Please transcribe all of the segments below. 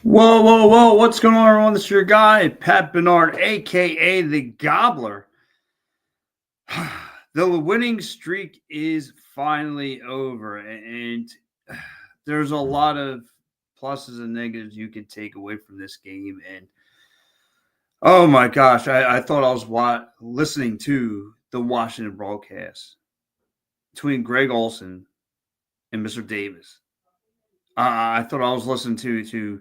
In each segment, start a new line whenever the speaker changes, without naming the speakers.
Whoa, whoa, whoa. What's going on, everyone? This is your guy, Pat Bernard, a.k.a. The Gobbler. The winning streak is finally over, and there's a lot of pluses and negatives you can take away from this game. And oh my gosh, I thought I was listening to the Washington broadcast between Greg Olson and Mr. Davis. I thought I was listening to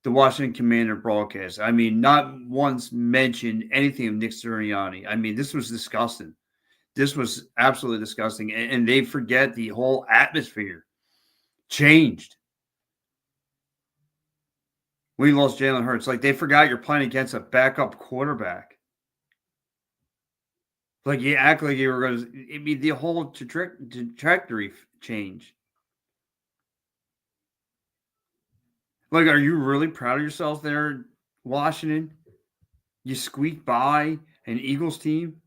the Washington Commander broadcast. I mean, not once mentioned anything of Nick Sirianni. I mean, this was disgusting. This was absolutely disgusting. And they forget the whole atmosphere changed. We lost Jalen Hurts. Like, they forgot you're playing against a backup quarterback. Like, you act like you were going to, I mean, the whole trajectory changed. Like, are you really proud of yourself there, Washington? You squeaked by an Eagles team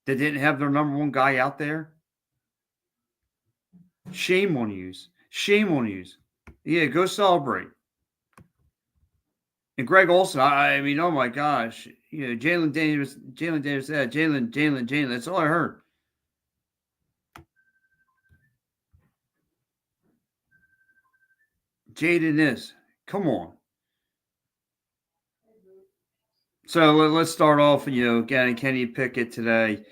that didn't have their number one guy out there? Shame on you. Shame on you. Yeah, go celebrate. And Greg Olson, I mean, oh my gosh. You know, Jalen Davis, Jalen. That's all I heard. Jaden this. Come on. So let's start off, getting Kenny Pickett today.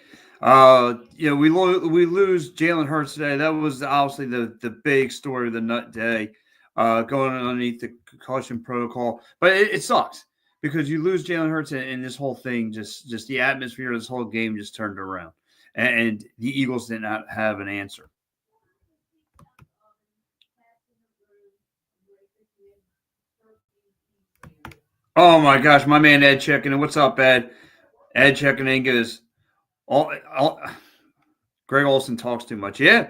We lose Jalen Hurts today. That was obviously the big story of the nut day, going underneath the concussion protocol. But it sucks because you lose Jalen Hurts, and this whole thing just the atmosphere of this whole game just turned around, and the Eagles did not have an answer. Oh my gosh, my man Ed checking in. What's up, Ed? Ed checking in goes, all Greg Olson talks too much. Yeah.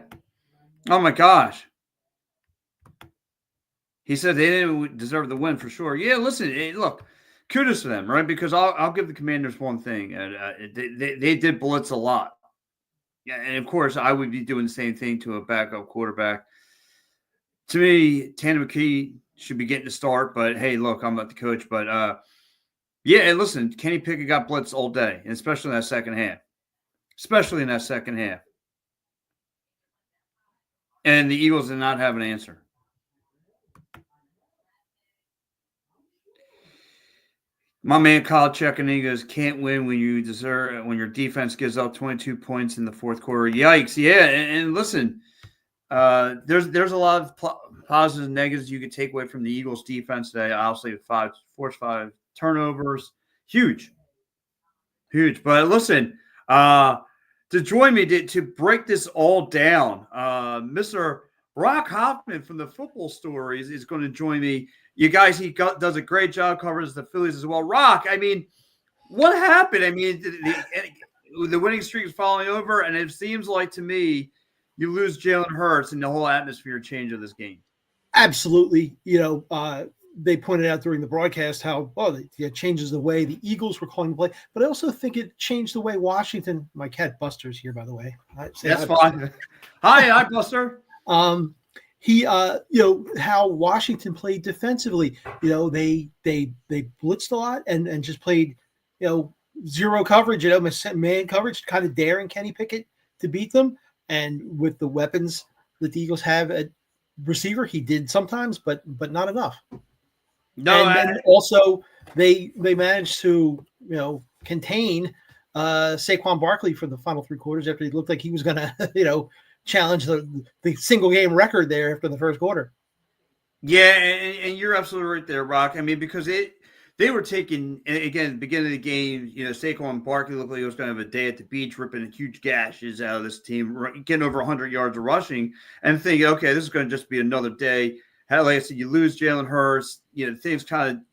Oh my gosh. He said they didn't deserve the win for sure. Yeah, listen, look, kudos to them, right? Because I'll give the Commanders one thing. They did blitz a lot. Yeah, and of course, I would be doing the same thing to a backup quarterback. To me, Tanner McKee should be getting the start, but hey, look, I'm not the coach. But yeah, and listen, Kenny Pickett got blitzed all day, and especially in that second half. Especially in that second half. And the Eagles did not have an answer. My man Kyle checking in goes, can't win when your defense gives up 22 points in the fourth quarter. Yikes. Yeah. And listen, there's a lot of positives and negatives you could take away from the Eagles defense today. Obviously, forced five turnovers. Huge. But listen, to join me to break this all down, Mr. Brock Hoffman from the Football Stories is going to join me. You guys, does a great job, covers the Phillies as well. Rock, I mean, what happened? I mean, the winning streak is falling over, and it seems like to me you lose Jalen Hurts and the whole atmosphere change of this game.
Absolutely. They pointed out during the broadcast how, it changes the way the Eagles were calling the play, but I also think it changed the way Washington, my cat Buster's here, by the way.
That's fine. Hi, Buster.
How Washington played defensively. They blitzed a lot and just played, zero coverage, man coverage, kind of daring Kenny Pickett to beat them. And with the weapons that the Eagles have at receiver, he did sometimes, but not enough. No, and also they managed to contain Saquon Barkley for the final three quarters after he looked like he was going to challenge the single game record there after the first quarter.
Yeah, and you're absolutely right there, Rock. I mean, because they were taking, again, beginning of the game, Saquon Barkley looked like he was going to have a day at the beach, ripping huge gashes out of this team, getting over 100 yards of rushing, and thinking, okay, this is going to just be another day. Like I said, you lose Jalen Hurts, things kind of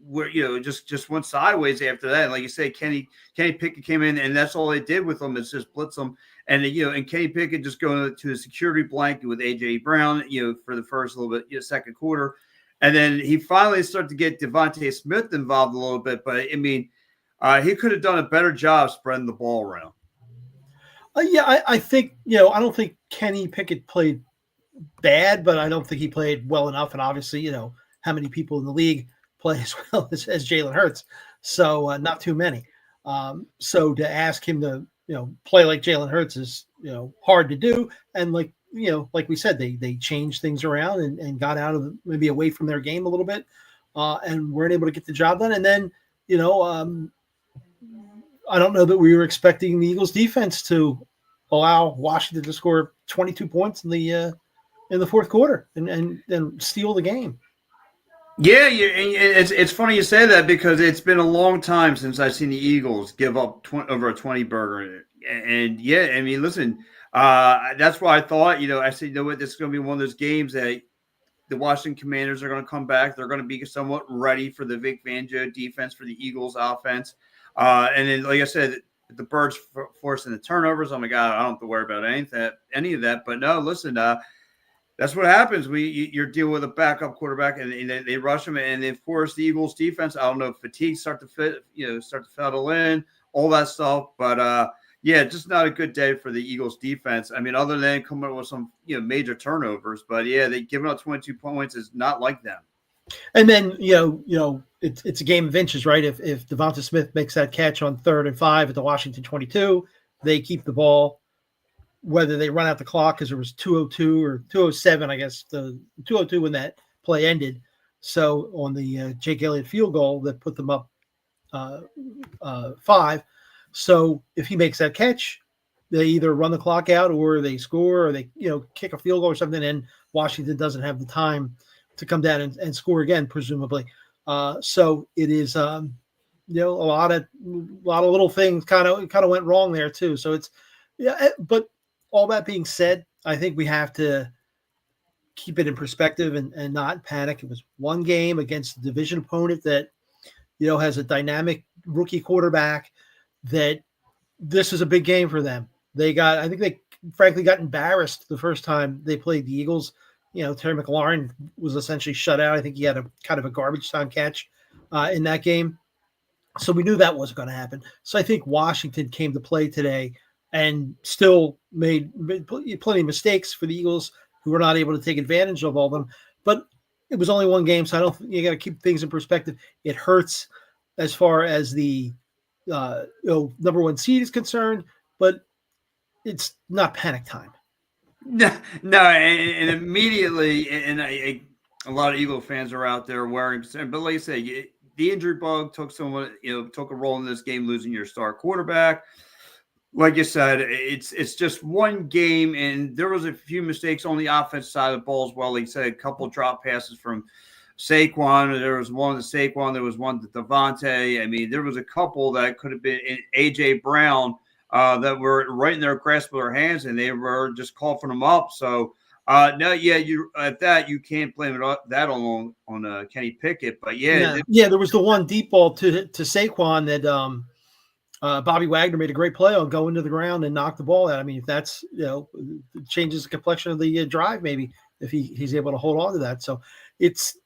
were, just went sideways after that. And like you say, Kenny Pickett came in, and that's all they did with them is just blitz them. And and Kenny Pickett just going to a security blanket with AJ Brown, for the first little bit, second quarter. And then he finally started to get Devontae Smith involved a little bit. But I mean, he could have done a better job spreading the ball around.
I think, I don't think Kenny Pickett played bad, but I don't think he played well enough. And obviously, how many people in the league play as well as Jalen Hurts. So not too many. So to ask him to play like Jalen Hurts is hard to do. And like we said, they changed things around and got out of maybe away from their game a little bit, and weren't able to get the job done. And then I don't know that we were expecting the Eagles defense to allow Washington to score 22 points in the fourth quarter and steal the game.
Yeah, it's funny you say that because it's been a long time since I've seen the Eagles give up over a 20 burger. And yeah, I mean, listen, that's why I thought, I said, what, this is going to be one of those games that the Washington Commanders are going to come back. They're going to be somewhat ready for the Vic Fangio defense for the Eagles offense. And then, like I said, the Birds forcing the turnovers. Oh my God, I don't have to worry about any of that. But no, listen, that's what happens. You're dealing with a backup quarterback, and they rush him, and of course the Eagles defense. I don't know if fatigue start to settle in, all that stuff. But yeah, just not a good day for the Eagles defense. I mean, other than coming up with some major turnovers, but yeah, they giving up 22 points is not like them.
And then it's a game of inches, right? If Devonta Smith makes that catch on 3rd and 5 at the Washington 22, they keep the ball. Whether they run out the clock because there was 2:02 or 2:07, I guess the 2:02 when that play ended. So on the Jake Elliott field goal that put them up 5. So if he makes that catch, they either run the clock out or they score or they kick a field goal or something, and Washington doesn't have the time to come down and score again, presumably. So it is a lot of little things kind of went wrong there too. So it's but all that being said, I think we have to keep it in perspective and not panic. It was one game against a division opponent that has a dynamic rookie quarterback. That this is a big game for them. I think they frankly got embarrassed the first time they played the Eagles. Terry McLaurin was essentially shut out. I think he had a kind of a garbage time catch in that game. So we knew that wasn't going to happen. So I think Washington came to play today and still made plenty of mistakes for the Eagles, who were not able to take advantage of all of them. But it was only one game, so I don't think you got to keep things in perspective. It hurts as far as the number 1 seed is concerned, but it's not panic time.
No, and immediately, and a lot of Eagle fans are out there worrying. But like I say, the injury bug took a role in this game, losing your star quarterback. Like you said, it's just one game, and there was a few mistakes on the offense side of the ball as well. Like you said, a couple drop passes from Saquon. There was one to Saquon. There was one to Devontae. I mean, there was a couple that could have been A.J. Brown that were right in their grasp of their hands, and they were just coughing them up. So, no, yeah, you at that you can't blame that on Kenny Pickett. But yeah,
there was the one deep ball to Saquon that Bobby Wagner made a great play on, go into the ground and knock the ball out. I mean, if that's changes the complexion of the drive, maybe if he's able to hold on to that. So it's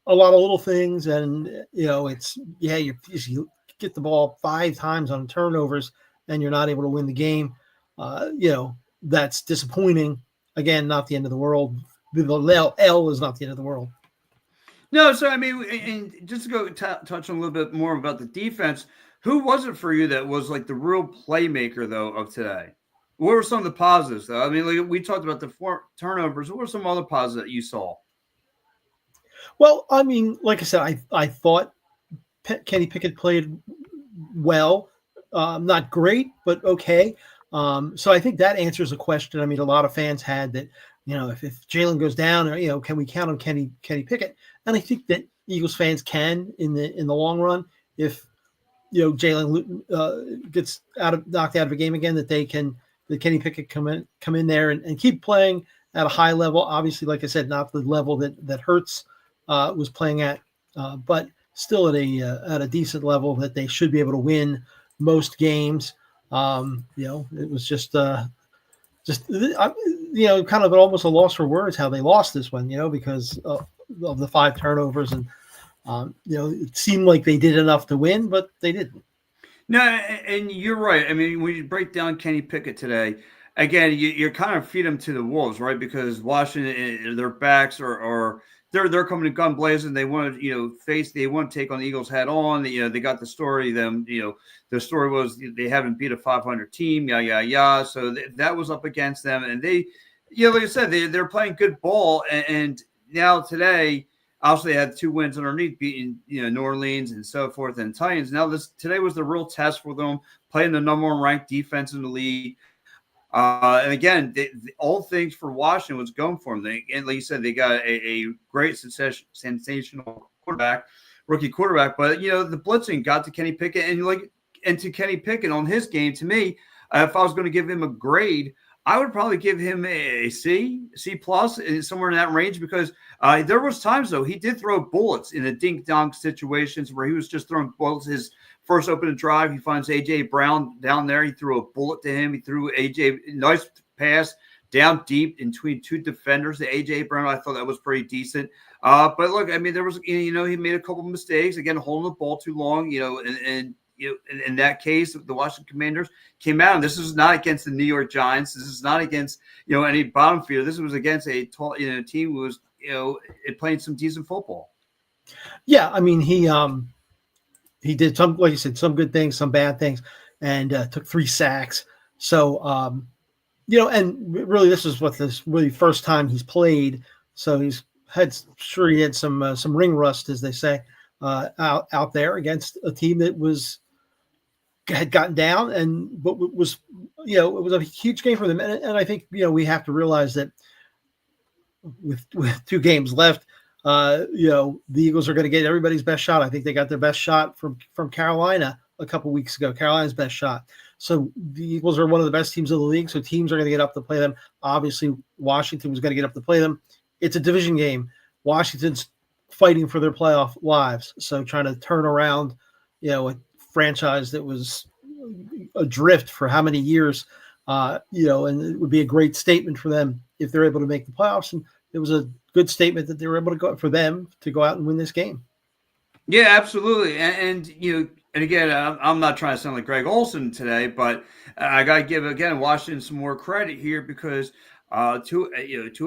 a lot of little things, and it's you get the ball 5 times on turnovers and you're not able to win the game. That's disappointing. Again, not the end of the world. The L is not the end of the world.
No, so I mean, and just to go touch on a little bit more about the defense. Who was it for you that was like the real playmaker, though, of today? What were some of the positives, though? I mean, like we talked about the 4 turnovers. What were some other positives that you saw?
Well, I mean, like I said, I thought Kenny Pickett played well. Not great, but okay. So I think that answers a question. I mean, a lot of fans had that, if Jalen goes down, or, can we count on Kenny Pickett? And I think that Eagles fans can in the long run. If Jalen gets knocked out of a game again, that Kenny Pickett come in there and keep playing at a high level. Obviously, like I said, not the level that Hurts was playing at, but still at a decent level that they should be able to win most games. It was just kind of almost a loss for words how they lost this one, because of the 5 turnovers and. It seemed like they did enough to win, but they didn't.
No, and you're right. I mean, when you break down Kenny Pickett today, again, you're kind of feed them to the wolves, right? Because Washington, their backs are they're coming to gun blazing. They want to they want to take on the Eagles head on. They got the story. The story was they haven't beat a 500 team. So that was up against them, and they, like I said, they're playing good ball. And now today, obviously, they had 2 wins underneath, beating New Orleans and so forth and Titans. Now today was the real test for them, playing the number 1 ranked defense in the league. And again, all things for Washington was going for them. And like you said, they got a great sensational rookie quarterback. But the blitzing got to Kenny Pickett, and to Kenny Pickett on his game. To me, if I was going to give him a grade, I would probably give him a C plus, somewhere in that range, because there was times though he did throw bullets in the dink dunk situations where he was just throwing bullets. His first opening drive, he finds A.J. Brown down there. He threw a bullet to him. He threw A.J. nice pass down deep in between 2 defenders to A.J. Brown. I thought that was pretty decent. But look, I mean, there was, he made a couple of mistakes. Again, holding the ball too long, and in that case, the Washington Commanders came out. And this is not against the New York Giants. This is not against, any bottom feeder. This was against a tall, team who was, playing some decent football.
Yeah, I mean, he did some, like you said, some good things, some bad things, and took 3 sacks. So, and really, this is really first time he's played. So he had some ring rust, as they say, out there against a team that had gotten down, but was, it was a huge game for them. And I think, we have to realize that with 2 games left, the Eagles are going to get everybody's best shot. I think they got their best shot from Carolina a couple weeks ago, Carolina's best shot. So the Eagles are one of the best teams in the league. So teams are going to get up to play them. Obviously, Washington was going to get up to play them. It's a division game. Washington's fighting for their playoff lives. So trying to turn around, a franchise that was adrift for how many years, and it would be a great statement for them if they're able to make the playoffs. And it was a good statement that they were able to go out and win this game.
Yeah, absolutely. And again, I'm not trying to sound like Greg Olson today, but I got to give, again, Washington some more credit here, because 2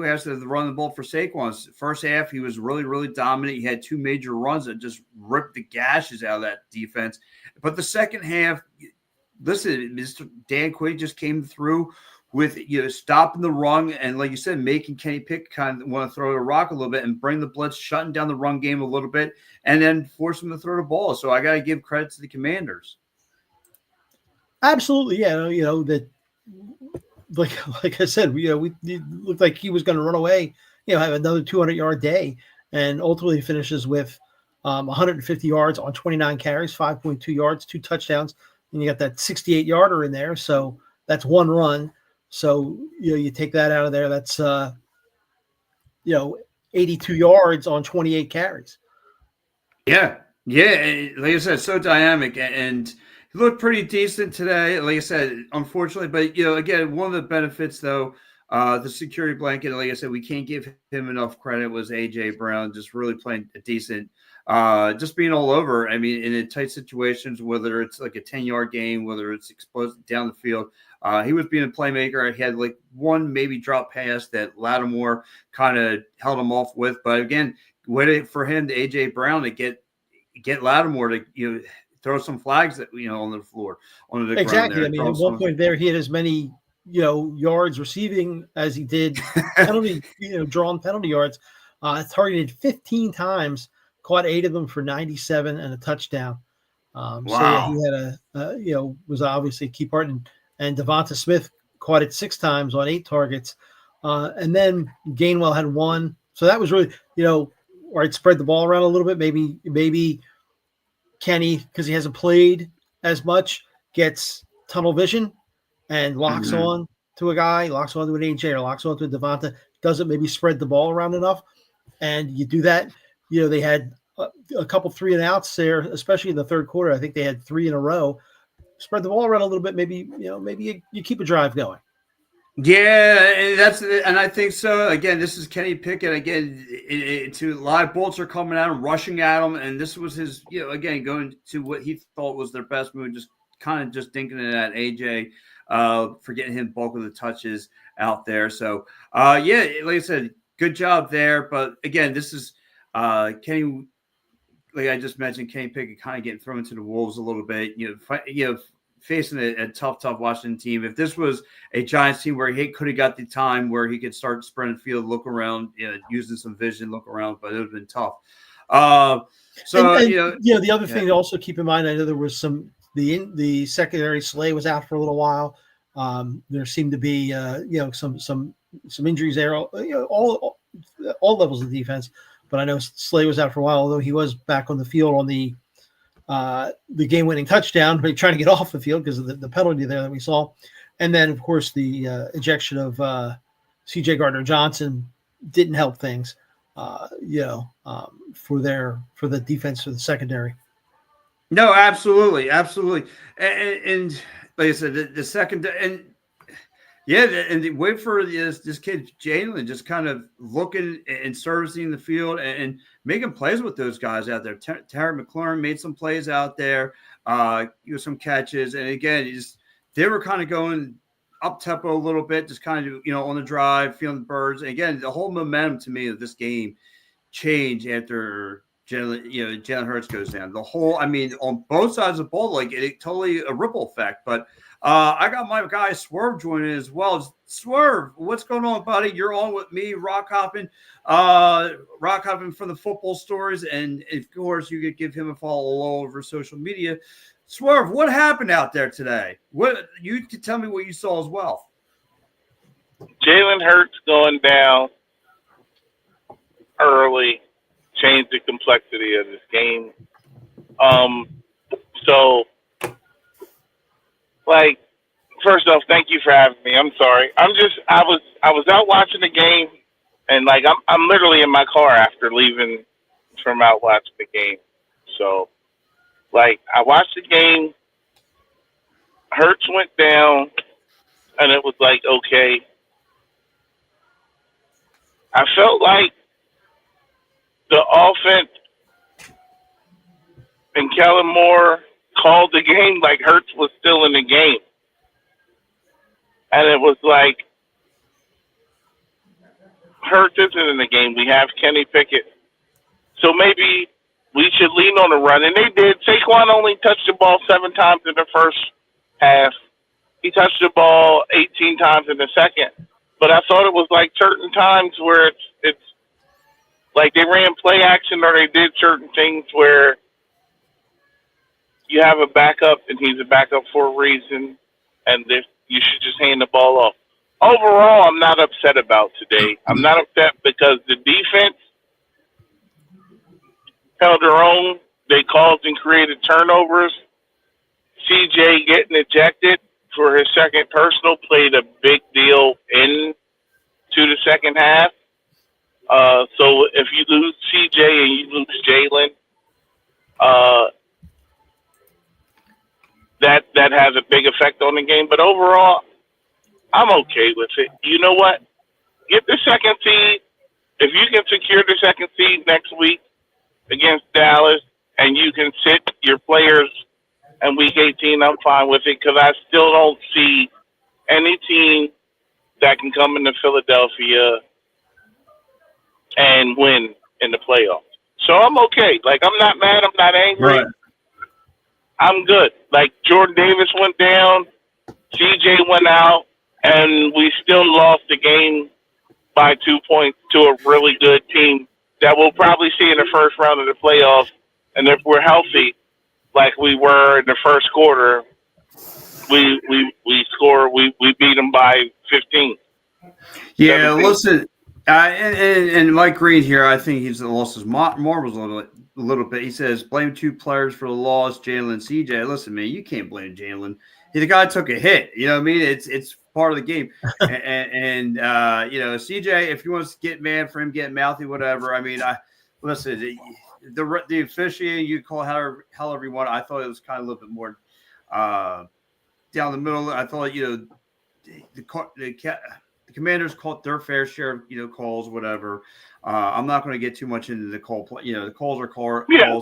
halves of the run the ball for Saquon. First half, he was really, really dominant. He had 2 major runs that just ripped the gashes out of that defense. But the second half, listen, Mr. Dan Quinn just came through with stopping the run, and like you said, making Kenny Pickett kind of want to throw the rock a little bit and bring the blitz, shutting down the run game a little bit, and then force him to throw the ball. So I got to give credit to the Commanders.
Absolutely, yeah. That, like I said, we looked like he was going to run away, have another 200-yard day, and ultimately finishes with 150 yards on 29 carries, 5.2 yards, 2 touchdowns, and you got that 68-yarder in there. So that's 1 run. So, you take that out of there, that's, 82 yards on 28 carries.
Yeah. Like I said, so dynamic, and he looked pretty decent today. Like I said, unfortunately, but, again, one of the benefits, though, the security blanket, like I said, we can't give him enough credit, was A.J. Brown, just really playing a decent, just being all over. I mean, in tight situations, whether it's like a 10-yard game, whether it's explosive down the field, he was being a playmaker. He had like 1 maybe drop pass that Lattimore kind of held him off with. But again, waiting for him to A.J. Brown to get Lattimore to throw some flags that on the floor, on the ground.
Exactly.
There.
I mean, at one point there, he had as many yards receiving as he did penalty, drawn penalty yards. Targeted 15 times, caught 8 of them for 97 and a touchdown.
Wow.
So yeah, he had was obviously a key part, and Devonta Smith caught it 6 times on 8 targets. And then Gainwell had 1. So that was really, right, spread the ball around a little bit. Maybe Kenny, because he hasn't played as much, gets tunnel vision and locks on to a guy, locks on to an AJ, or locks on to a Devonta, doesn't maybe spread the ball around enough. And you do that. They had a couple 3 and outs there, especially in the third quarter. I think they had 3 in a row. Spread the ball around a little bit. Maybe you keep a drive going.
Yeah, and I think so. Again, this is Kenny Pickett. Again, to live bolts are coming at him, rushing at him, and this was his. Again, going to what he thought was their best move, just kind of just dinking it at AJ, for getting him bulk of the touches out there. So, like I said, good job there. But again, this is Kenny. Like I just mentioned, Kenny Pickett kind of getting thrown into the wolves a little bit. Facing a tough Washington team. If this was a Giants team where he could have got the time where he could start spreading the field, look around, using some vision, look around, but it would have been tough.
The other thing to also keep in mind, I know there was the secondary Slay was out for a little while. There seemed to be some injuries there. All levels of defense, but I know Slay was out for a while, although he was back on the field on the game-winning touchdown, but trying to get off the field because of the penalty there that we saw. And then, of course, the ejection of C.J. Gardner-Johnson didn't help things, for the defense for the secondary.
No, absolutely. And like I said, the second and wait for this kid Jalen just kind of looking and servicing the field and making plays with those guys out there. Terry McLaurin made some plays out there, some catches, and again, they were kind of going up tempo a little bit, just kind of on the drive, feeling the birds. And again, the whole momentum to me of this game changed after Jalen Hurts goes down. On both sides of the ball, like it totally a ripple effect. But I got my guy Swerve joining as well. Swerve, what's going on, buddy? You're on with me, rock hopping for the football stories, and of course you could give him a follow all over social media. Swerve, what happened out there today? What you could tell me what you saw as well.
Jalen Hurts going down early changed the complexity of this game. First off, thank you for having me. I'm sorry. I was out watching the game, and I'm literally in my car after leaving from out watching the game. So, I watched the game. Hurts went down, and it was okay. I felt like the offense and Kellen Moore called the game like Hurts was still in the game. And it was like, Hurts isn't in the game. We have Kenny Pickett. So maybe we should lean on the run. And they did. Saquon only touched the ball 7 times in the first half. He touched the ball 18 times in the second. But I thought it was certain times where it's like they ran play action or they did certain things where you have a backup and he's a backup for a reason, and you should just hand the ball off. Overall, I'm not upset about today. I'm not upset because the defense held their own. They caused and created turnovers. CJ getting ejected for his second personal played a big deal into the second half. So if you lose CJ and you lose Jalen, that has a big effect on the game. But overall, I'm okay with it. You know what? Get the second seed. If you can secure the second seed next week against Dallas and you can sit your players in Week 18, I'm fine with it because I still don't see any team that can come into Philadelphia and win in the playoffs. So I'm okay. I'm not mad. I'm not angry.
Right.
I'm good. Jordan Davis went down, CJ went out, and we still lost the game by 2 points to a really good team that we'll probably see in the first round of the playoffs. And if we're healthy, like we were in the first quarter, we beat them by 15.
Yeah,
17.
listen, and Mike Green here, I think he's lost his marbles a little bit. He says, blame 2 players for the loss, Jalen and CJ. Listen, man, you can't blame Jalen. The guy took a hit. You know what I mean? It's part of the game. and CJ, if you want to get mad for him getting mouthy, whatever. I mean, listen, the officiating, you call it however you want. I thought it was kind of a little bit more down the middle. I thought, the Commanders called their fair share of, calls, whatever. I'm not going to get too much into the call. The calls are calls.
Yeah.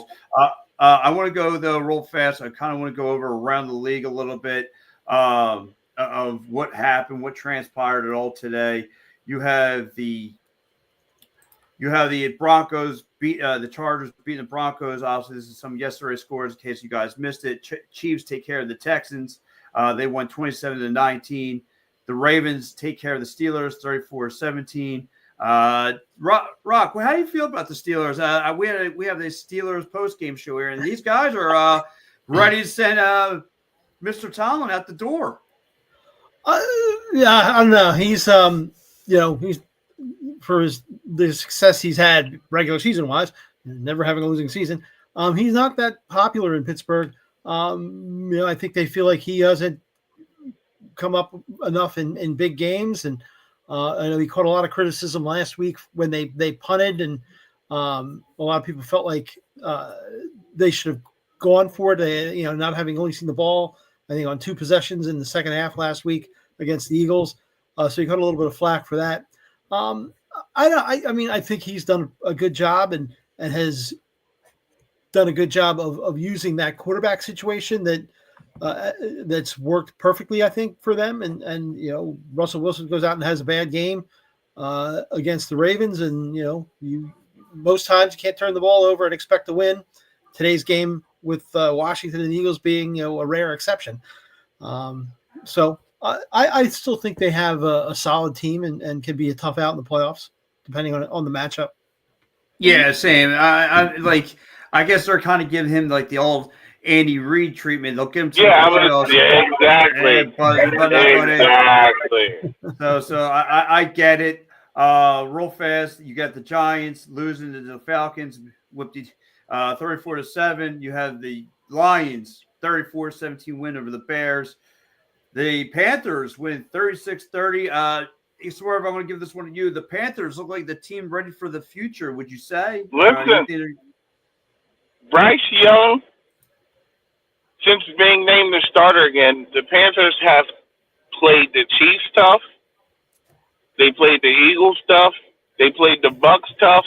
I want to go, though, real fast. I kind of want to go over around the league a little bit of what happened, what transpired at all today. You have the You have the Broncos beat the Chargers beating the Broncos. Obviously, this is some yesterday's scores in case you guys missed it. Chiefs take care of the Texans. They won 27-19. The Ravens take care of the Steelers 34-17. Rock, well, how do you feel about the Steelers? We have the Steelers post-game show here, and these guys are ready to send Mr. Tomlin out the door.
Yeah, I don't know. He's he's for the success he's had regular season wise, never having a losing season. He's not that popular in Pittsburgh. I think they feel like he hasn't come up enough in big games, and I know he caught a lot of criticism last week when they punted, and a lot of people felt like they should have gone for it. Not having only seen the ball, I think, on 2 possessions in the second half last week against the Eagles, so he got a little bit of flack for that. I think he's done a good job and has done a good job of using that quarterback situation that's worked perfectly, I think, for them. And Russell Wilson goes out and has a bad game against the Ravens, and most times you can't turn the ball over and expect to win. Today's game with Washington and the Eagles being a rare exception. So I still think they have a solid team and can be a tough out in the playoffs, depending on the matchup.
Yeah, same. I guess they're kind of giving him like the old Andy Reid treatment. They'll give him some
exactly.
Exactly. So I get it. Real fast, you got the Giants losing to the Falcons with the 34-7. You have the Lions 34-17 win over the Bears. The Panthers win 36-30. Swerve, I'm going to give this one to you. The Panthers look like the team ready for the future, would you say?
Listen, Bryce Young, since being named the starter again, the Panthers have played the Chiefs tough. They played the Eagles tough. They played the Bucks tough.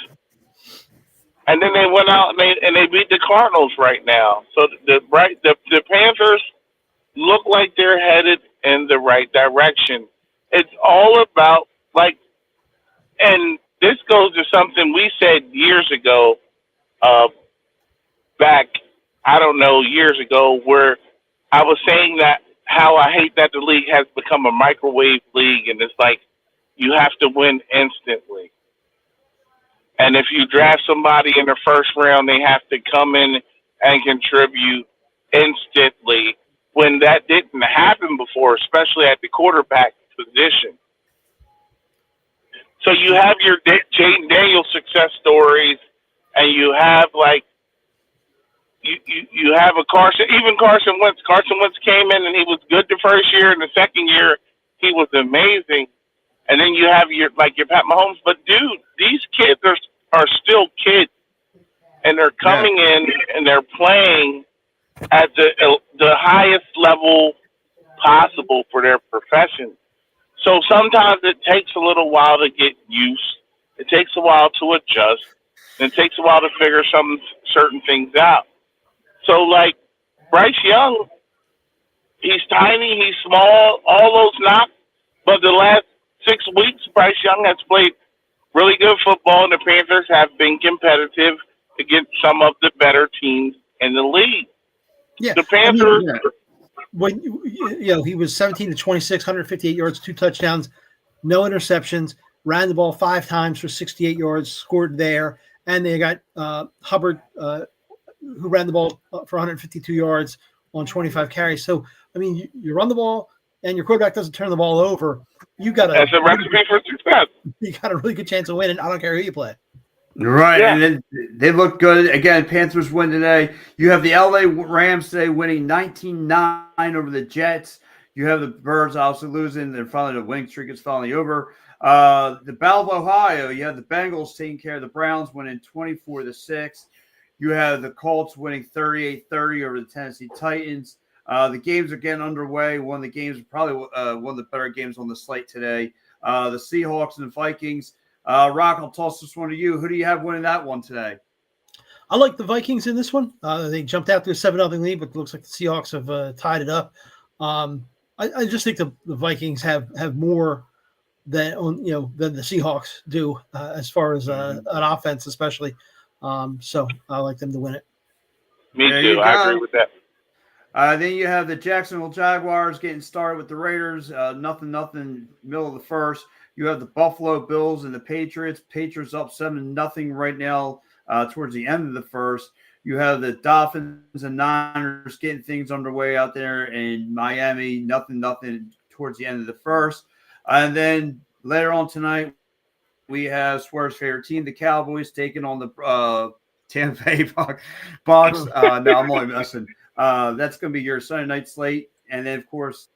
And then they went out and they beat the Cardinals right now. So the Panthers look like they're headed in the right direction. It's all about, and this goes to something we said years ago, years ago, where I was saying that how I hate that the league has become a microwave league, and it's like you have to win instantly. And if you draft somebody in the first round, they have to come in and contribute instantly, when that didn't happen before, especially at the quarterback position. So you have your Jaden Daniels success stories, and you have you have a Carson Wentz. Carson Wentz came in and he was good the first year, and the second year he was amazing. And then you have your Pat Mahomes. But dude, these kids are still kids, and they're coming in and they're playing at the highest level possible for their profession. So sometimes it takes a little while to get used. It takes a while to adjust. And it takes a while to figure certain things out. So Bryce Young, he's tiny, he's small, all those knocks. But the last 6 weeks, Bryce Young has played really good football, and the Panthers have been competitive against some of the better teams in the league.
Yeah,
the Panthers.
When he was 17 to 26, 158 yards, 2 touchdowns, no interceptions, ran the ball 5 times for 68 yards, scored there, and they got Hubbard, who ran the ball for 152 yards on 25 carries. So, I mean, you run the ball and your quarterback doesn't turn the ball over. That's
a recipe for success.
You got a really good chance of winning. I don't care who you play.
Right, yeah. And then they look good. Again, Panthers win today. You have the LA Rams today winning 19-9 over the Jets. You have the Birds also losing. They're finally, the winning streak is finally over. The Battle of Ohio, you have the Bengals taking care of the Browns, winning 24-6. You have the Colts winning 38-30 over the Tennessee Titans. The games are getting underway. One of the games, probably one of the better games on the slate today. The Seahawks and the Vikings. Rock, I'll toss this one to you. Who do you have winning that one today?
I like the Vikings in this one. They jumped out to a 7-0 lead, but it looks like the Seahawks have tied it up. I just think the Vikings have more than the Seahawks do as far as an offense, especially. So I like them to win it.
Me
There
too.
you
I
go.
agree with that.
Then you have the Jacksonville Jaguars getting started with the Raiders. Nothing, middle of the first. You have the Buffalo Bills and the Patriots. Patriots up 7-0 right now towards the end of the first. You have the Dolphins and Niners getting things underway out there in Miami. Nothing towards the end of the first. And then later on tonight, we have Swerve's favorite team, the Cowboys, taking on the Tampa Bay Bucks. No, I'm only messing. That's going to be your Sunday night slate. And then, of course,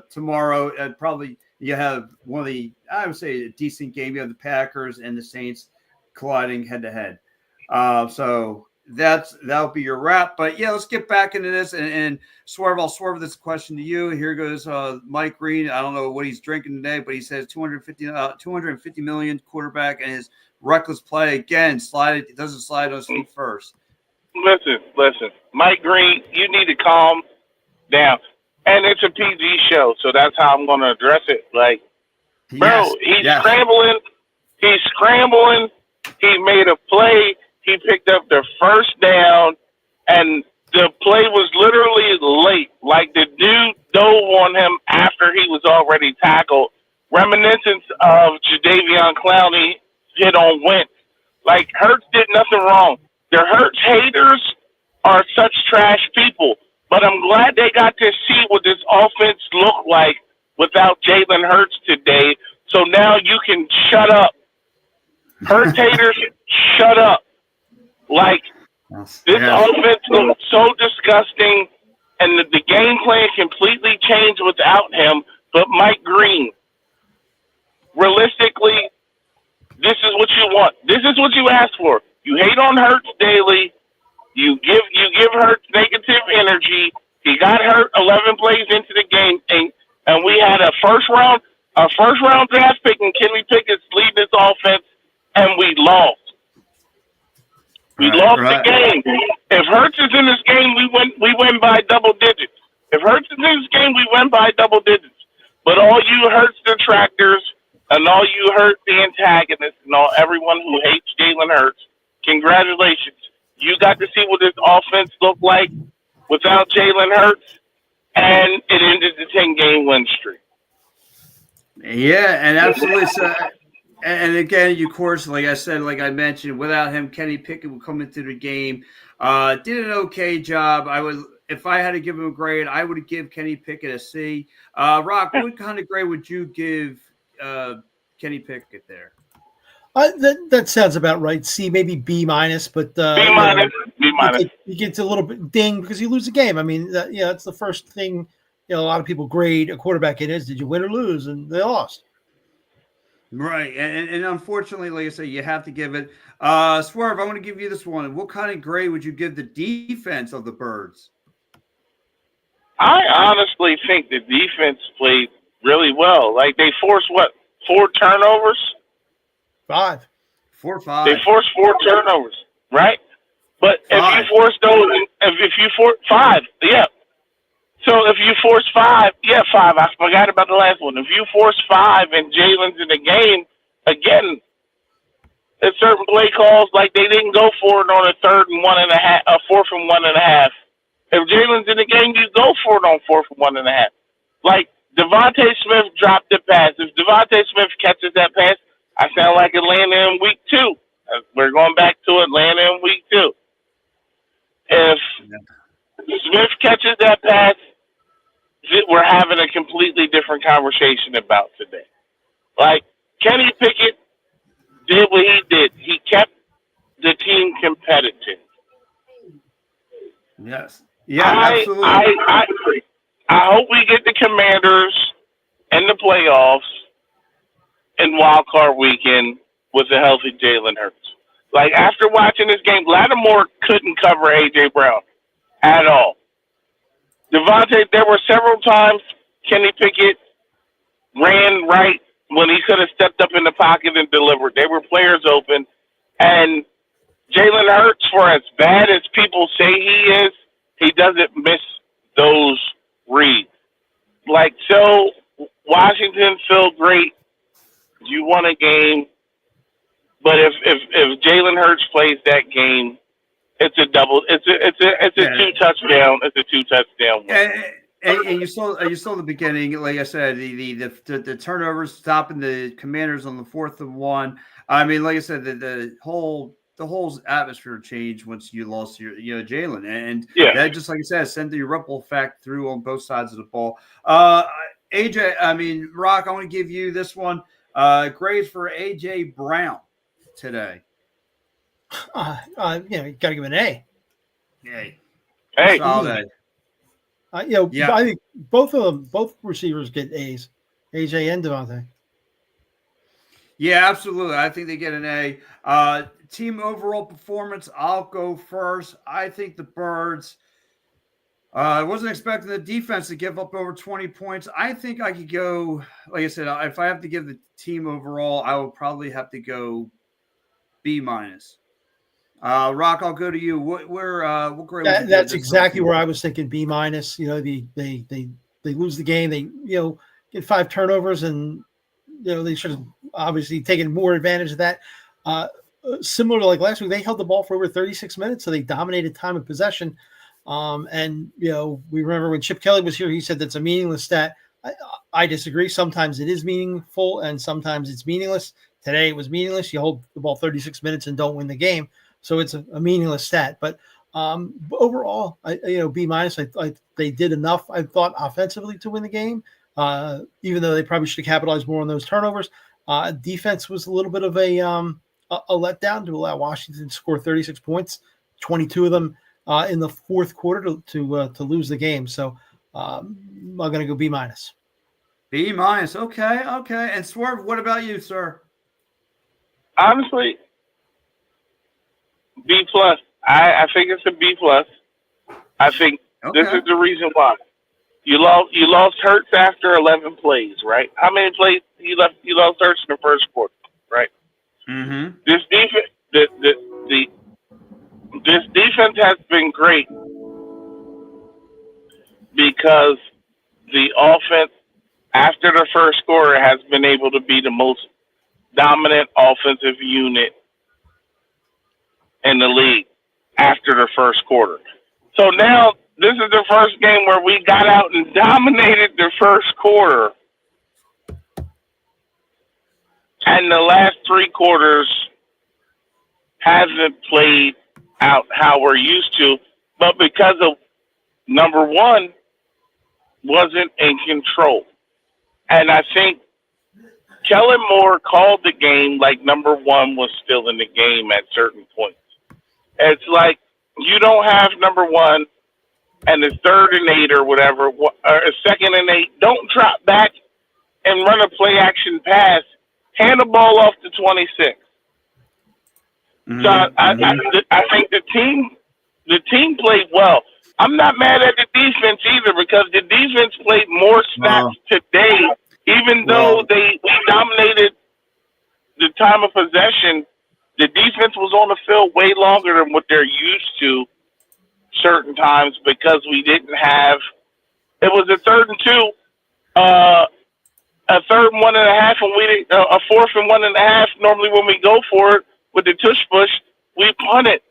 tomorrow, probably you have one of the, I would say, a decent game. You have the Packers and the Saints colliding head-to-head. So that'll be your wrap. But, yeah, let's get back into this. And Swerve, I'll swerve this question to you. Here goes Mike Green. I don't know what he's drinking today, but he says 250 million quarterback and his reckless play. Again, doesn't slide on his feet first.
Listen. Mike Green, you need to calm down. And it's a PG show, so that's how I'm going to address it. Like, bro, he's scrambling. He's scrambling. He made a play. He picked up the first down, and the play was literally late. Like, the dude dove on him after he was already tackled. Reminiscence of Jadeveon Clowney hit on Wentz. Like, Hurts did nothing wrong. The Hurts haters are such trash people. But I'm glad they got to see what this offense looked like without Jalen Hurts today. So now you can shut up. Hurts haters, shut up. Like, this offense looked so disgusting, and the game plan completely changed without him. But Mike Green, realistically, this is what you want. This is what you asked for. You hate on Hurts daily. You give Hurts negative energy. He got hurt 11 plays into the game, and we had a first round draft pick, and Kenny Pickett's leading this offense, and we lost. We lost the game. If Hurts is in this game, we win by double digits. If Hurts is in this game, we win by double digits. But all you Hurts detractors and all you Hurts the antagonists and all everyone who hates Jalen Hurts, congratulations. You got to see what this offense looked like without Jalen Hurts, and it ended the 10-game win streak.
Yeah, and absolutely. So, and again, of course, like I said, like I mentioned, without him, Kenny Pickett would come into the game. Did an okay job. If I had to give him a grade, I would give Kenny Pickett a C. Rock, what kind of grade would you give Kenny Pickett there?
That sounds about right. C, maybe B minus, but
B minus.
He gets a little bit ding because you lose the game. I mean, that's the first thing. A lot of people grade a quarterback in is, did you win or lose? And they lost.
Right, and unfortunately, like I say, you have to give it. Swerve, I want to give you this one. What kind of grade would you give the defense of the Birds?
I honestly think the defense played really well. Like, they forced, 4 turnovers?
5.
4 or 5.
They forced 4 turnovers, right? But if you force those, if you force 5, yeah. So if you force 5, 5. I forgot about the last one. If you force 5 and Jalen's in the game, again, there's certain play calls like they didn't go for it on a 4th and 1.5. If Jalen's in the game, you go for it on 4th and 1.5. Like, Devontae Smith dropped the pass. If Devontae Smith catches that pass, I sound like Atlanta in week 2. We're going back to Atlanta in week 2. If Smith catches that pass, we're having a completely different conversation about today. Like, Kenny Pickett did what he did. He kept the team competitive.
Yes. Yeah, absolutely.
I hope we get the Commanders in the playoffs in wild card weekend with a healthy Jalen Hurts. Like, after watching this game, Lattimore couldn't cover A.J. Brown at all. Devontae, there were several times Kenny Pickett ran right when he could have stepped up in the pocket and delivered. They were players open. And Jalen Hurts, for as bad as people say he is, he doesn't miss those reads. Like, so Washington feel great You won a game, but if Jalen Hurts plays that game, it's a double. It's a
Yeah.
2 touchdown. It's a 2 touchdown win.
And you saw the beginning, like I said, the turnovers stopping the Commanders on the 4th and 1. I mean, like I said, the whole atmosphere changed once you lost your Jalen, and that, just like I said, sent the ripple effect through on both sides of the ball. AJ, I mean, Rock, I want to give you this one. Grades for AJ Brown today.
You got to give an A.
Hey,
Hey,
Yeah.
I think both receivers get A's, AJ and Devontae.
Yeah, absolutely. I think they get an A. Team overall performance, I'll go first. I think the Birds. I wasn't expecting the defense to give up over 20 points. I think I could go, like I said, if I have to give the team overall, I will probably have to go B-. Rock, I'll go to you. What grade would you give
That's
this
exactly
team?
where I was thinking B-. They lose the game. They get 5 turnovers, and they should have obviously taken more advantage of that. Similar to like last week, they held the ball for over 36 minutes, so they dominated time of possession. And we remember when Chip Kelly was here, he said that's a meaningless stat. I disagree. Sometimes it is meaningful, and sometimes it's meaningless. Today it was meaningless. You hold the ball 36 minutes and don't win the game, so it's a meaningless stat. But overall, B-. They did enough, I thought, offensively to win the game. Even though they probably should have capitalized more on those turnovers. Defense was a little bit of a letdown to allow Washington to score 36 points, 22 of them in the fourth quarter to lose the game. So I'm going to go B-.
B-. Okay. And Swerve, what about you, sir?
honestly, B+. I think it's a B+. I think this is the reason why. You lost Hurts after 11 plays, right? How many plays you lost Hurts in the first quarter, right?
Mm-hmm.
This defense, this defense has been great because the offense after the first quarter has been able to be the most dominant offensive unit in the league after the first quarter. So now this is the first game where we got out and dominated the first quarter. And the last 3 quarters hasn't played out how we're used to. But because of, number one, wasn't in control. And I think Kellen Moore called the game like number one was still in the game at certain points. It's like you don't have number one and it's 3rd and 8 or whatever, or 2nd and 8. Don't drop back and run a play action pass. Hand the ball off to 26. Mm-hmm. So I think the team played well. I'm not mad at the defense either because the defense played more snaps today, even though we dominated the time of possession. The defense was on the field way longer than what they're used to certain times because we didn't have – it was a 3rd and 2, a 3rd and 1.5, and we a 4th and 1.5. Normally when we go for it with the tush push, we punt it.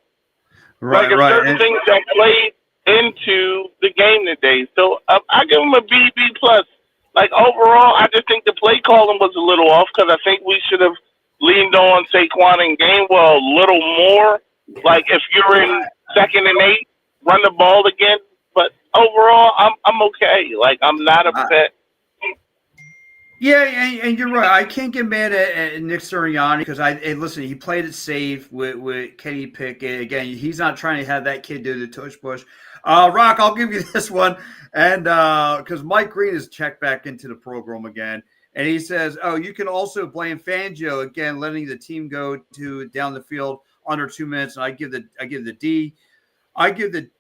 Right,
like certain things that played into the game today. So I give them a B+. Like overall, I just think the play calling was a little off because I think we should have leaned on Saquon and Gainwell a little more. Like if you're in 2nd and 8, run the ball again. But overall, I'm okay. Like I'm not upset.
Yeah, and you're right. I can't get mad at Nick Sirianni because listen, he played it safe with Kenny Pickett. Again, he's not trying to have that kid do the tush push. Rock, I'll give you this one, and because Mike Green has checked back into the program again, and he says, "Oh, you can also blame Fangio again, letting the team go down the field under 2 minutes." And I give the D. I give the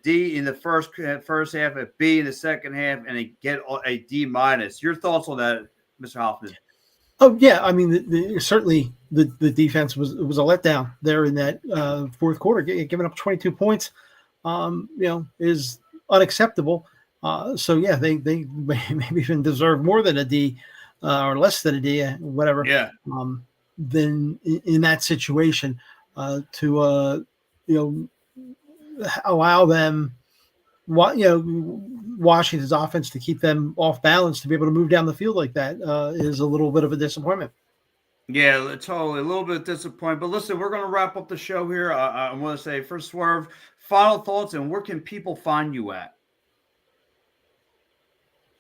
D in the first half, a B in the second half, and get a D-. Your thoughts on that, Mr. Hoffman?
Oh yeah, I mean certainly the defense was a letdown there in that fourth quarter, giving up 22 points. Is unacceptable. So yeah, they maybe even deserve more than a D. or less than a day, whatever.
Yeah.
Then in that situation, to allow them, Washington's offense to keep them off balance to be able to move down the field like that is a little bit of a disappointment.
Yeah, totally. A little bit disappointed. But listen, we're going to wrap up the show here. I want to say, first, Swerve, final thoughts, and where can people find you at?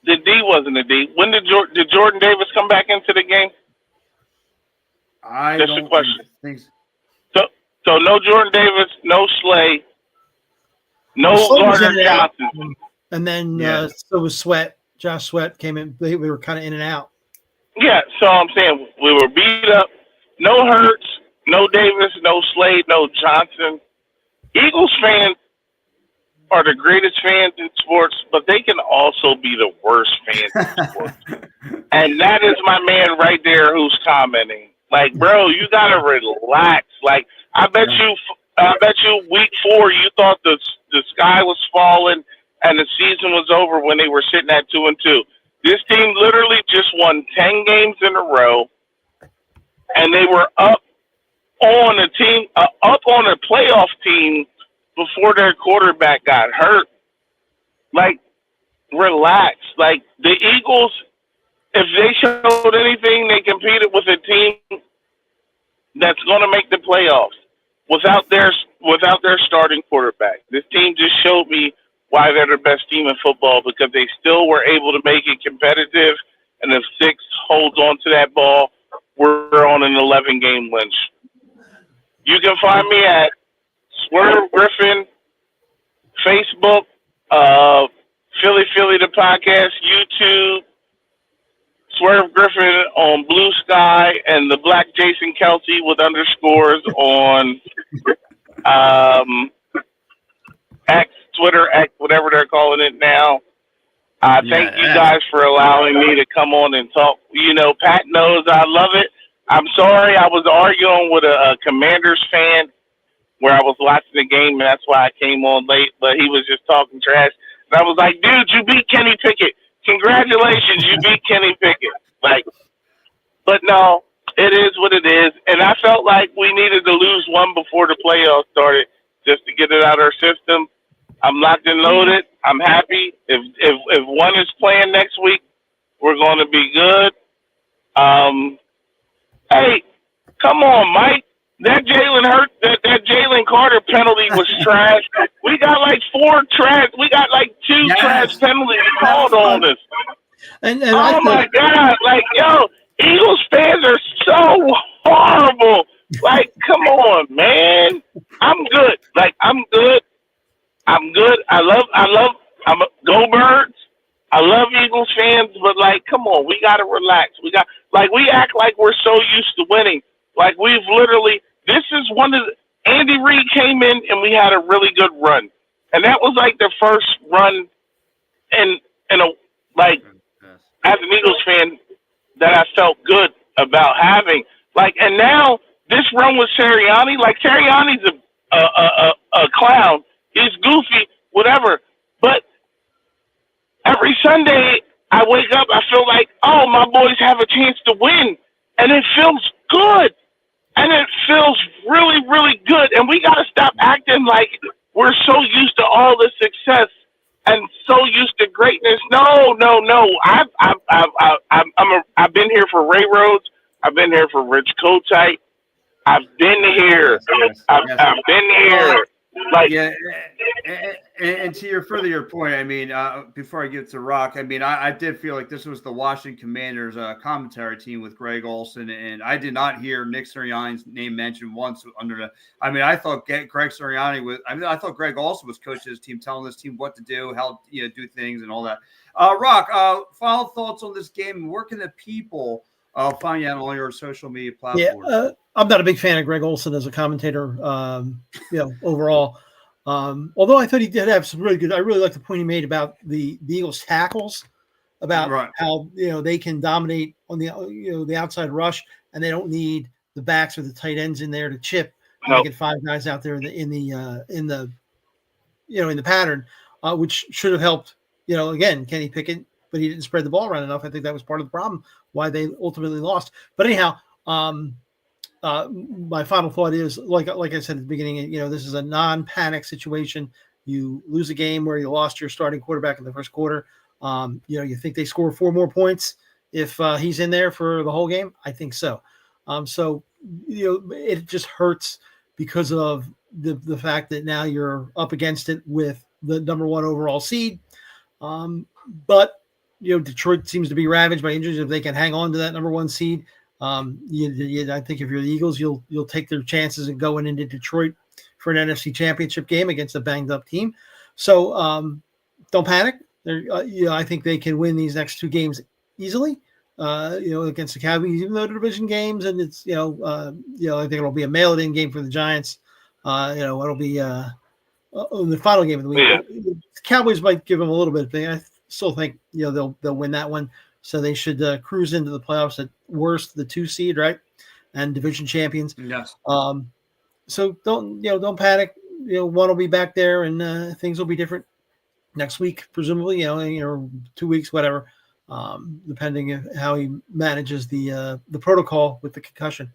The D wasn't a D. When did Jordan Davis come back into the game?
I
That's the
don't
question.
think
So no Jordan Davis, no Slay, no
Slay was
Gardner
in and out.
Johnson.
And then so was Sweat. Josh Sweat came in. They were kind of in and out.
Yeah, so I'm saying we were beat up. No Hurts, no Davis, no Slade, no Johnson. Eagles fans are the greatest fans in sports, but they can also be the worst fans in sports. And that is my man right there who's commenting. Like, bro, you gotta relax. Like, I bet you week 4 you thought the sky was falling and the season was over when they were sitting at 2-2. This team literally just won 10 games in a row, and they were up on a playoff team before their quarterback got hurt. Like, relax. Like, the Eagles, if they showed anything, they competed with a team that's going to make the playoffs without their starting quarterback. This team just showed me why they're the best team in football, because they still were able to make it competitive, and if 6 holds on to that ball, we're on an 11-game win. You can find me at Swerve Griffin, Facebook, Philly the podcast, YouTube, Swerve Griffin on Blue Sky, and the Black Jason Kelsey with underscores on X, Twitter, X, whatever they're calling it now. Thank you guys for allowing me to come on and talk. You know, Pat knows I love it. I'm sorry I was arguing with a Commanders fan where I was watching the game, and that's why I came on late, but he was just talking trash. And I was like, dude, you beat Kenny Pickett. Congratulations, you beat Kenny Pickett. Like, but no, it is what it is. And I felt like we needed to lose one before the playoffs started just to get it out of our system. I'm locked and loaded. I'm happy. If one is playing next week, we're going to be good. Hey, come on, Mike. That Jalen Carter penalty was trash. We got like 4 trash. We got like 2 trash penalties called on us.
And
oh my God! Like, yo, Eagles fans are so horrible. Like, come on, man. I'm good. Like, I'm good. I'm go Birds. I love Eagles fans, but like, come on, we gotta relax. We act like we're so used to winning. Like, we've literally, this is one of the, Andy Reid came in and we had a really good run. And that was like the first run in a, like, as an Eagles fan that I felt good about having. Like, and now this run with Sirianni, like, Sirianni's a clown. He's goofy, whatever. But every Sunday I wake up, I feel like, oh, my boys have a chance to win. And it feels good. And it feels really, really good. And we got to stop acting like we're so used to all the success and so used to greatness. No. I've been here for Ray Rhodes. I've been here for Rich Kotite. I've been here. I've been here. Like,
yeah, and to your point, I mean, before I get to Rock, I mean, I did feel like this was the Washington Commanders commentary team with Greg Olson, and I did not hear Nick Sirianni's name mentioned once under the. I mean, I thought Greg Sirianni was. I mean, I thought Greg Olson was coaching his team, telling this team what to do, how do things, and all that. Rock, final thoughts on this game. Where can the people find you on all your social media platforms?
Yeah, I'm not a big fan of Greg Olson as a commentator, overall. Although I thought he did have some really good. I really like the point he made about the Eagles tackles, about how they can dominate on the the outside rush, and they don't need the backs or the tight ends in there to chip. They get 5 guys out there in the pattern, which should have helped. Again, Kenny Pickett but he didn't spread the ball around enough. I think that was part of the problem why they ultimately lost. But anyhow, my final thought is, like I said at the beginning, this is a non-panic situation. You lose a game where you lost your starting quarterback in the first quarter. You think they score 4 more points if he's in there for the whole game? I think so. So it just hurts because of the fact that now you're up against it with the number 1 overall seed. But Detroit seems to be ravaged by injuries. If they can hang on to that number 1 seed, I think if you're the Eagles, you'll take their chances and going into Detroit for an NFC Championship game against a banged up team. So don't panic. I think they can win these next 2 games easily. Against the Cowboys, even though they're division games, and it's I think it'll be a mail-it-in game for the Giants. It'll be the final game of the week.
Yeah.
The Cowboys might give them a little bit of thing. I still think they'll win that one, so they should cruise into the playoffs at worst the 2 seed, right, and division champions.
Yes.
So don't panic. One will be back there, and things will be different next week, presumably. 2 weeks, whatever. Depending on how he manages the protocol with the concussion.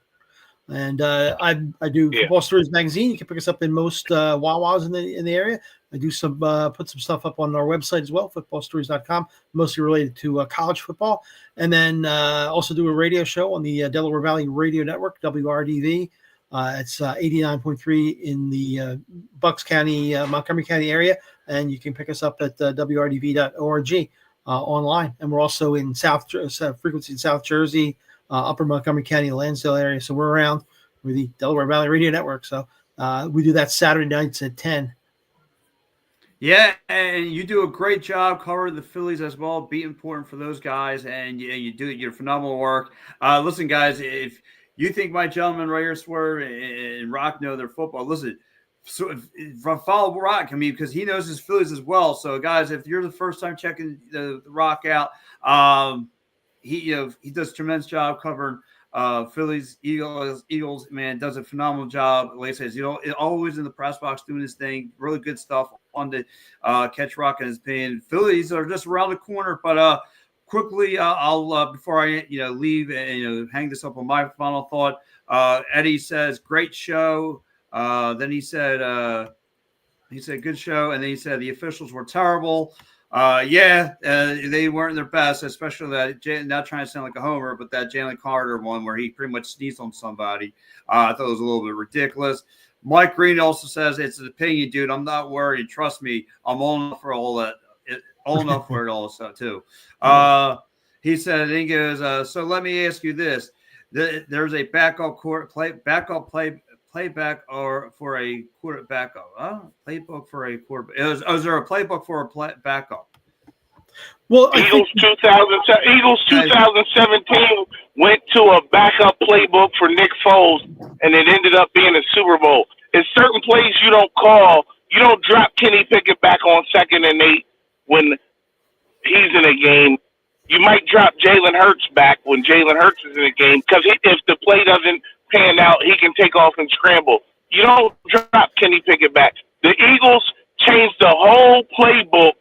And I do Football Stories magazine. You can pick us up in most Wawas in the area. I do put some stuff up on our website as well, footballstories.com, mostly related to college football. And then also do a radio show on the Delaware Valley Radio Network, WRDV. It's 89.3 in the Bucks County, Montgomery County area. And you can pick us up at wrdv.org. Online, and we're also in frequency in South Jersey, Upper Montgomery County, Lansdale area. So we're around with the Delaware Valley Radio Network. So we do that Saturday nights at 10.
Yeah, and you do a great job covering the Phillies as well. Be important for those guys, and you're phenomenal work. Listen, guys, if you think my gentlemen right here, Swerve and Rock, know their football, listen. So follow Rock, because he knows his Phillies as well. So, guys, if you're the first time checking the Rock out, he does a tremendous job covering Phillies, Eagles. Man, does a phenomenal job. Like I said, always in the press box doing his thing. Really good stuff on the Catch Rock and his opinion. Phillies are just around the corner, but quickly, I'll before I leave and hang this up on my final thought. Eddie says, "Great show." Then he said, good show. And then he said the officials were terrible. They weren't their best, especially that, not trying to sound like a homer, but that Jalen Carter one where he pretty much sneezed on somebody. I thought it was a little bit ridiculous. Mike Green also says it's an opinion, dude. I'm not worried. Trust me. I'm old enough for all that. Old enough for it all stuff too. He said, he goes, so let me ask you this. There's a playback or for a quarterback? Playbook for a quarterback. Is there a playbook for a backup?
Well,
Eagles 2017 went to a backup playbook for Nick Foles, and it ended up being a Super Bowl. In certain plays you don't call. You don't drop Kenny Pickett back on 2nd and 8 when he's in a game. You might drop Jalen Hurts back when Jalen Hurts is in a game, because if the play doesn't pan out, he can take off and scramble. You don't drop Kenny Pickett back. The Eagles changed the whole playbook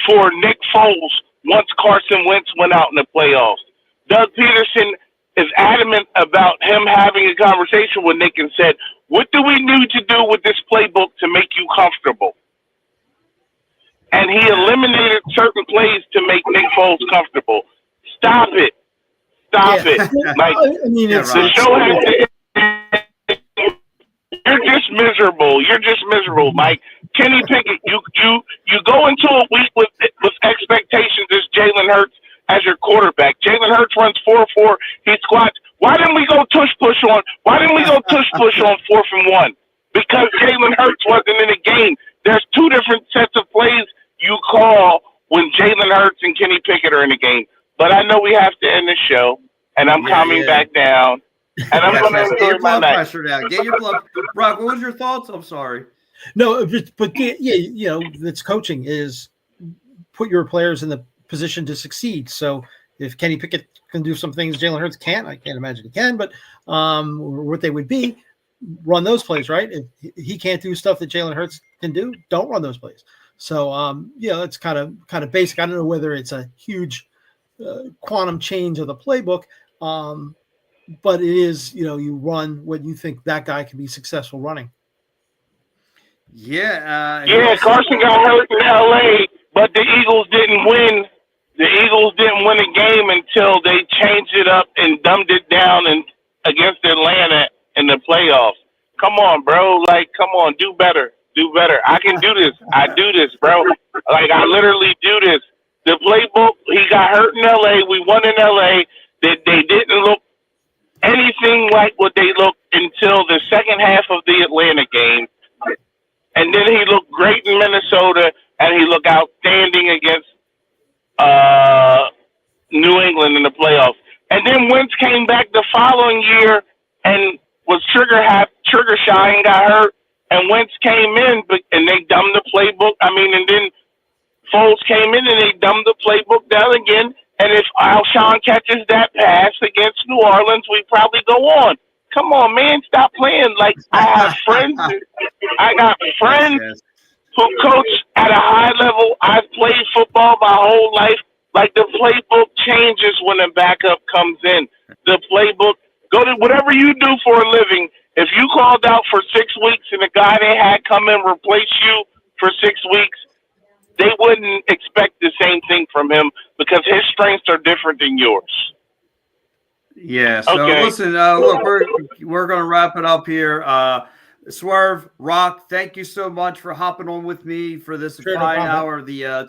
for Nick Foles once Carson Wentz went out in the playoffs. Doug Peterson is adamant about him having a conversation with Nick and said, what do we need to do with this playbook to make you comfortable? And he eliminated certain plays to make Nick Foles comfortable. Stop it. Like, the show has to. You're just miserable. Mike. Kenny Pickett, you go into a week with expectations as Jalen Hurts as your quarterback. Jalen Hurts runs 4-4. He squats. Why didn't we go tush push on 4th and 1? Because Jalen Hurts wasn't in the game. There's 2 different sets of plays you call when Jalen Hurts and Kenny Pickett are in the game. But I know we have to end the show, and I'm calming back down, and I'm going to enjoy my night.
Pressure down. Get your blood. Brock, what was your thoughts? I'm sorry.
No, but that's coaching is put your players in the position to succeed. So if Kenny Pickett can do some things Jalen Hurts can't, I can't imagine he can, but what they would be, run those plays, right? If he can't do stuff that Jalen Hurts can do, don't run those plays. So, it's kind of basic. I don't know whether it's a huge quantum change of the playbook, but it is, you run what you think that guy can be successful running.
Yeah.
Carson got hurt in L.A., but the Eagles didn't win. The Eagles didn't win a game until they changed it up and dumbed it down against Atlanta in the playoffs. Come on, bro. Come on, do better. Do better. I can do this. I do this, bro. I literally do this. The playbook, he got hurt in L.A. We won in L.A. They didn't look anything like what they looked until the second half of the Atlanta game. And then he looked great in Minnesota, and he looked outstanding against New England in the playoffs. And then Wentz came back the following year and was trigger shy and got hurt. And Wentz came in, and they dumbed the playbook. And then Foles came in, and they dumbed the playbook down again. And if Alshon catches that pass against New Orleans, we probably go on. Come on, man, stop playing. I have friends. I got friends who coach at a high level. I've played football my whole life. The playbook changes when a backup comes in. The playbook, go to whatever you do for a living. If you called out for 6 weeks and the guy they had come in replace you for 6 weeks, they wouldn't expect the same thing from him because his strengths are different than yours.
Yeah. So listen, look, we're going to wrap it up here. Swerve, Rock, thank you so much for hopping on with me for this fine hour of the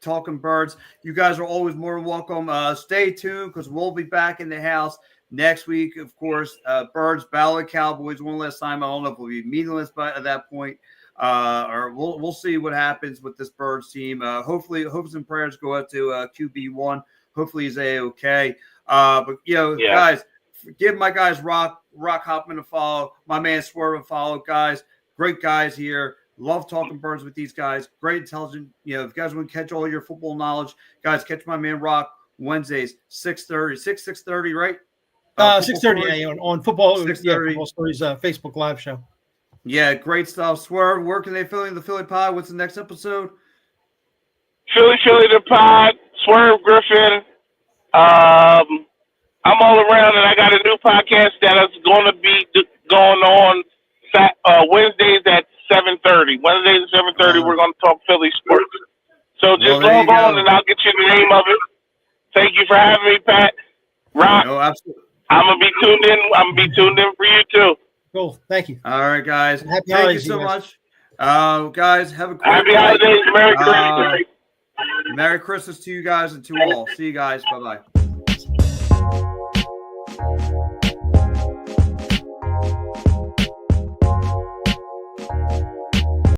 Talking Birds. You guys are always more than welcome. Stay tuned because we'll be back in the house next week. Of course, Birds, Battle of Cowboys one last time. I don't know if we'll be meaningless at that point. Or we'll see what happens with this Birds team. Hopefully, hopes and prayers go out to QB1. Hopefully he's A-okay. But guys, give my guys Rock Hoffman a follow. My man Swerve a follow, guys. Great guys here. Love talking Birds with these guys. Great intelligent. If you guys want to catch all your football knowledge, guys, catch my man Rock Wednesdays 6:30, right?
6:30 on football.
6:30.
Football Stories Facebook Live show.
Yeah, great stuff. Swerve, where can they fill in the Philly Pod? What's the next episode?
Philly the Pod, Swerve Griffin. I'm all around, and I got a new podcast that is going to be going on Wednesdays at 7:30. Wednesdays at 7:30, we're going to talk Philly sports. So just log on, and I'll get you the name of it. Thank you for having me, Pat. Rock.
No, absolutely.
I'm gonna be tuned in. I'm gonna be tuned in for you too.
Cool. Thank you.
All right, guys.
Thank
you so much. Guys, have a great
Happy holidays. Merry Christmas.
Merry Christmas to you guys and to all. See you guys. Bye-bye.